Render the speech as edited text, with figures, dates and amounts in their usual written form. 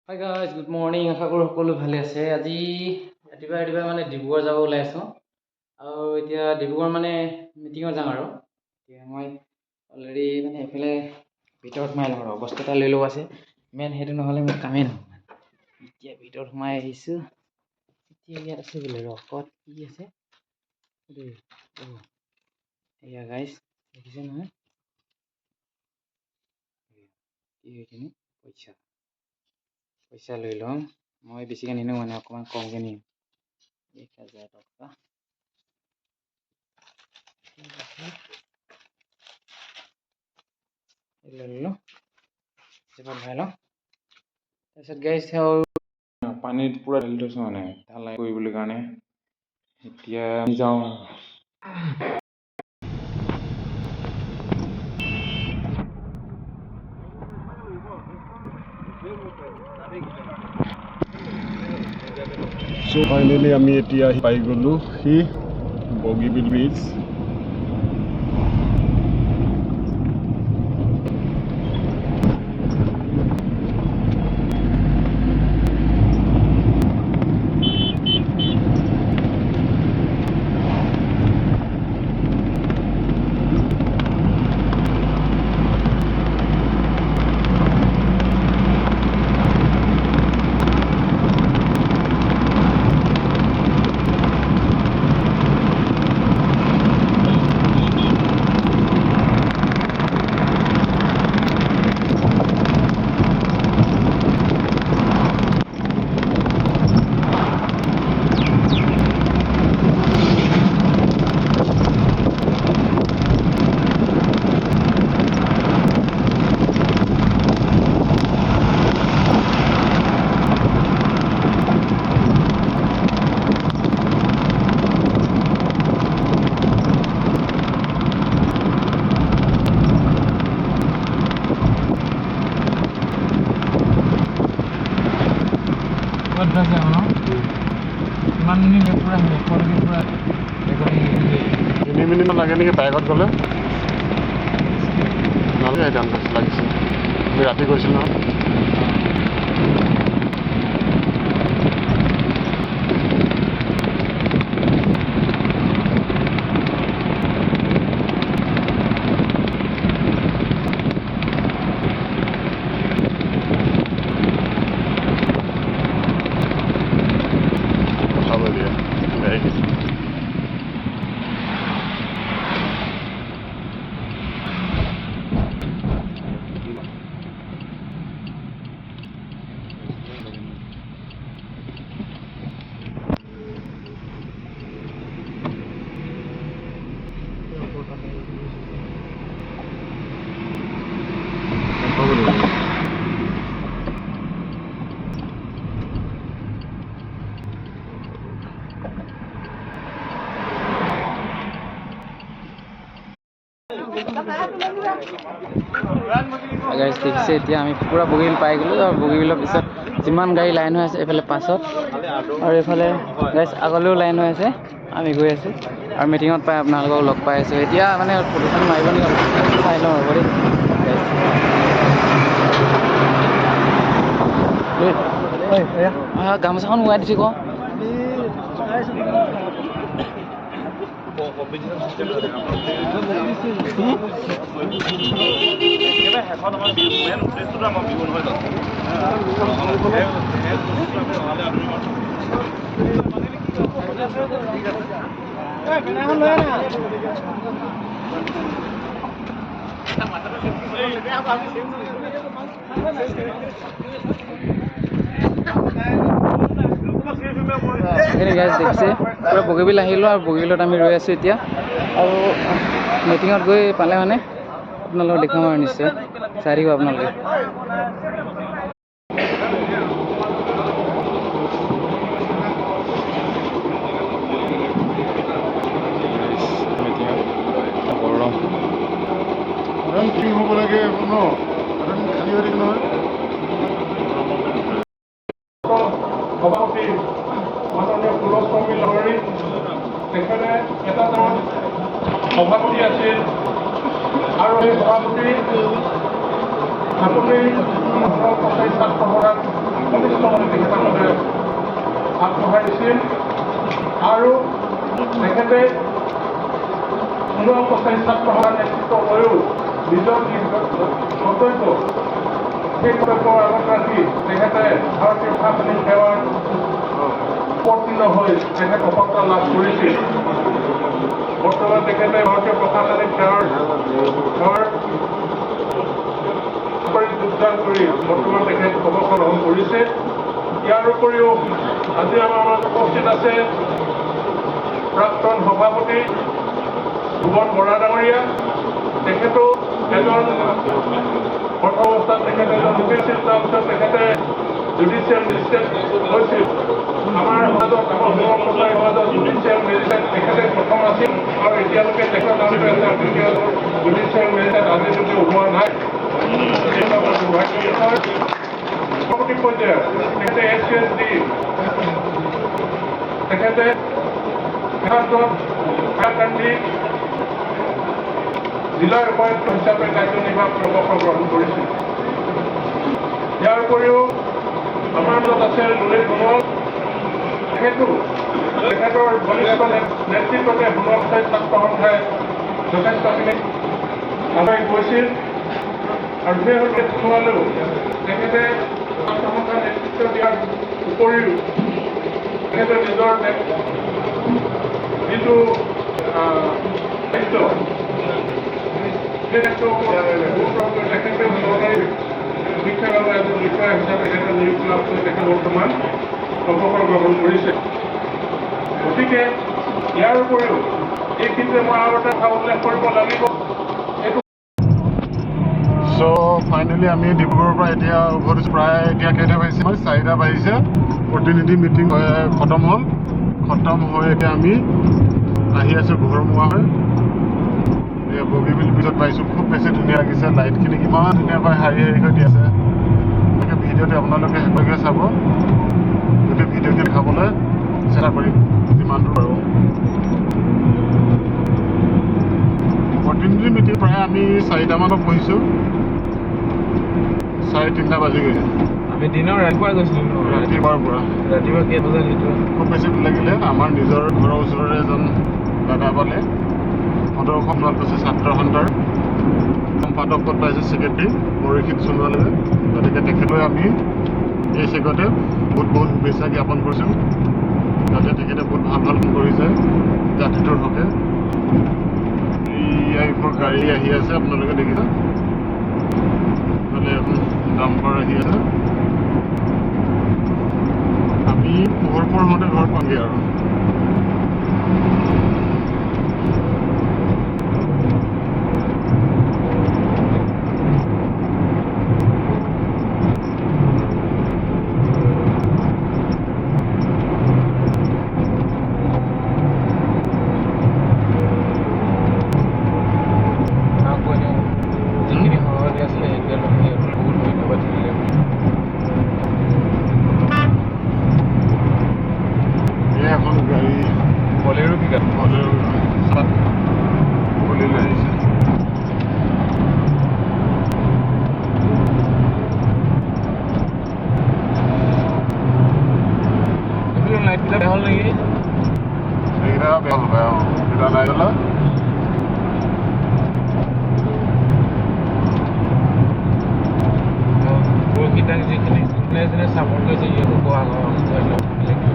Hi guys, good morning. আশা কৰো সকলো ভালে আছে। আজি ৰাতিপুৱা মানে ডিব্ৰুগড় যাব ওলাই আছো। আৰু এতিয়া ডিব্ৰুগড় মানে মিটিঙত যাম আৰু। এতিয়া মই অলৰেডি মানে এফালে ভিতৰত সোমাই লওঁ আৰু বস্তু এটা লৈ লওঁ আছে। মেইন সেইটো নহ'লে মোৰ কামেই নহয়। এতিয়া ভিতৰত সোমাই আহিছো। এতিয়া ইয়াত আছে বোলে ৰকত কি আছে? এয়া গাইজ দেখিছে নহয়? কি হৈছে নি? পইচা লৈ লওঁ। মই বেছিকৈ নিনিওঁ মানে অকণমান কমকৈ নিম। 1000 টকা। লৈ লওঁ। জেপত ভৰাই লওঁ। তাৰপিছত গাইজ পানীত পুৰা ঢালি থৈছোঁ মানে ঢালাই কৰিবলৈ কাৰণে। এতিয়া আমি যাওঁ। So finally আমি এতিয়া পাই গ'লো সি বগীবিল ব্ৰিজ। ইমান মিনিট পুৰা শেষলৈকে পুৰা 3 মিনিট লাগে নেকি বাইকত গ'লে? নালাগে এতিয়া লাগিছে। আমি ৰাতি গৈছিলোঁ নহয়। খাব দিয়া গাইজ দেখিছে এতিয়া আমি পুৰা বগীবিল পাই গ'লোঁ। আৰু বগীবিলৰ পিছত যিমান গাড়ী লাইন হৈ আছে এইফালে পাছত আৰু এইফালে গাইজ আগলৈও লাইন হৈ আছে। আমি গৈ আছোঁ আৰু মিটিঙত পাই আপোনালোকক লগ পাই আছোঁ। এতিয়া মানে ফটোখন মাৰিব নেকি চাই লওঁ হ'ব দেই। গামোচাখন মোৱাই দিছোঁ কওঁ। গাইজ দেখিছে পুৰা বগীবিল আহিলোঁ আৰু বগীবিলত আমি ৰৈ আছোঁ এতিয়া। আৰু মিটিঙত গৈ পালে মানে আপোনালোকক দেখাম আৰু নিশ্চয় চাই থাকিব আপোনালোকে। কি হ'ব লাগে ন? খালী হৈ থাকে নহয়। সভাপতি মাননীয় কুলস্বামী লহৰী তেখেতে এটা সভাপতি আছিল আৰু সেই সভাপতি আপুনি ছাত্ৰ যথেষ্টভাৱে তেখেতসকলে আগবঢ়াই দিছিল আৰু তেখেতে ১৯ ছাত্ৰসভাৰ নেতৃত্ব লৈও নিজৰ কৰ্তব্য সেই কৰ্তব্যৰ আগত ৰাখি তেখেতে ভাৰতীয় প্ৰশাসনিক সেৱাৰ অৱতীৰ্ণ হৈ তেখেত সফলতা লাভ কৰিছিল। বৰ্তমান তেখেতে ভাৰতীয় প্ৰশাসনিক সেৱাৰ যোগদান কৰি বৰ্তমান তেখেত অৱসৰ গ্ৰহণ কৰিছে। ইয়াৰ উপৰিও আজি আমাৰ মাজত উপস্থিত আছে প্ৰাক্তন সভাপতি ভুৱন বৰা ডাঙৰীয়া। তেখেতো এজন প্ৰথম অৱস্থাত তেখেতে এজন উকিল আছিল, তাৰপিছত তেখেতে জুডিচিয়েল মেজিষ্ট্ৰেট হৈছিল। আমাৰ সমাজত আমাৰ সমাজৰ সমাজত জুডিচিয়েল মেজিষ্ট্ৰেট তেখেতে প্ৰথম আছিল আৰু এতিয়ালৈকে তেখেতৰ নামটো এটা দ্বিতীয় জুডিচিয়েল মেজিষ্ট্ৰেট আজিলৈকে ওলোৱা নাই। পৰৱৰ্তী পৰ্যায়ত তেখেতে SCSD তেখেতে হাইলাকান্দি জিলাৰ উপায়ুক্ত হিচাপে কাৰ্যনিৰ্বাহ অৱসৰ গ্ৰহণ কৰিছিল। ইয়াৰ উপৰিও আমাৰ মাজত আছে ললিত সোণোৱাল। তেখেতৰ ঘনিষ্ঠ নেতৃত্বতে সোণোৱাল ছাত্ৰ সন্থাই যথেষ্টখিনি আগুৱাই গৈছিল আৰু সেই সোণোৱালেও তেখেতে ছাত্ৰ সন্থাৰ নেতৃত্ব দিয়াৰ উপৰিও তেখেতে নিজৰ যিটো দায়িত্ব সেই দায়িত্বৰ ওপৰত গুৰুত্ব কৰি তেখেতে চৰকাৰী শিক্ষা বিভাগৰ এজন বিষয়া হিচাপে তেখেতে নিয়োগ লাভ কৰি তেখেতে বৰ্তমান অৱসৰ গ্ৰহণ কৰিছে। গতিকে ইয়াৰ উপৰিও এইখিনিতে মই আৰু এটা কথা উল্লেখ কৰিব লাগিব। চ' ফাইনেলি আমি ডিব্ৰুগড়ৰ পৰা এতিয়া উভতিছোঁ। প্ৰায় এতিয়া কেইটা বাজিছে? 4টা বাজিছে। প্ৰতিনিধি মিটিং খতম হ'ল। খতম হৈ এতিয়া আমি আহি আছোঁ ঘৰমুৱা হৈ। এতিয়া বগীবিল ব্ৰিজত পাইছোঁ। খুব বেছি ধুনীয়া লাগিছে। লাইটখিনি কিমান ধুনীয়াকৈ শাৰী শাৰীকৈ দি আছে। গতিকে ভিডিঅ'টো আপোনালোকে শেষলৈকে চাব। গোটেই ভিডিঅ'খিনি দেখাবলৈ চেষ্টা কৰিম যিমান দূৰ পাৰোঁ। প্ৰতিনিধি মিটিং প্ৰায় আমি 4টামানত বহিছোঁ। 3:30 বাজি গৈছে। আমি দিনৰ ৰাতিপুৱা গৈছিলোঁ। ৰাতিপুৱাৰ পৰা ৰাতিপুৱা কেই বজাত সেইটো খুব বেছি ভাল লাগিলে। আমাৰ নিজৰ ঘৰৰ ওচৰৰে এজন দাদা পালে। সদৌ অসম পাইছে ছাত্ৰ সন্থাৰ সম্পাদক পদ পাইছে ছেক্ৰেটাৰী পৰীক্ষিত সোণোৱালে। গতিকে তেখেতলৈ আমি এই চেগতে বহুত বহুত শুভেচ্ছা জ্ঞাপন কৰিছোঁ। যাতে তেখেতে বহুত ভাল ভাল কাম কৰিছে জাতিটোৰ হকে। এইবোৰ গাড়ী আহি আছে, আপোনালোকে দেখিছে। ইফালে এখন ডাম্পাৰ আহি আছে। আমি পোহৰ হওঁতে ঘৰ পামগৈ আৰু। যিখিনি সহযোগী আছিলে এতিয়ালৈকে বহুত ধন্যবাদ থাকিলে। এখন গাড়ী বলেৰো পিকআপ বলেৰো আহিছে। এইবিলাক লাইটবিলাক বেয়া হ'ল নেকি? এইকেইটা বেয়া হ'ল পায়। এইকেইটা নাই জ্বলা। বহুতকেইটাক যিখিনি যোনে যোনে চাপৰ্ট কৰিছে সিহঁতক কোৱা হয়।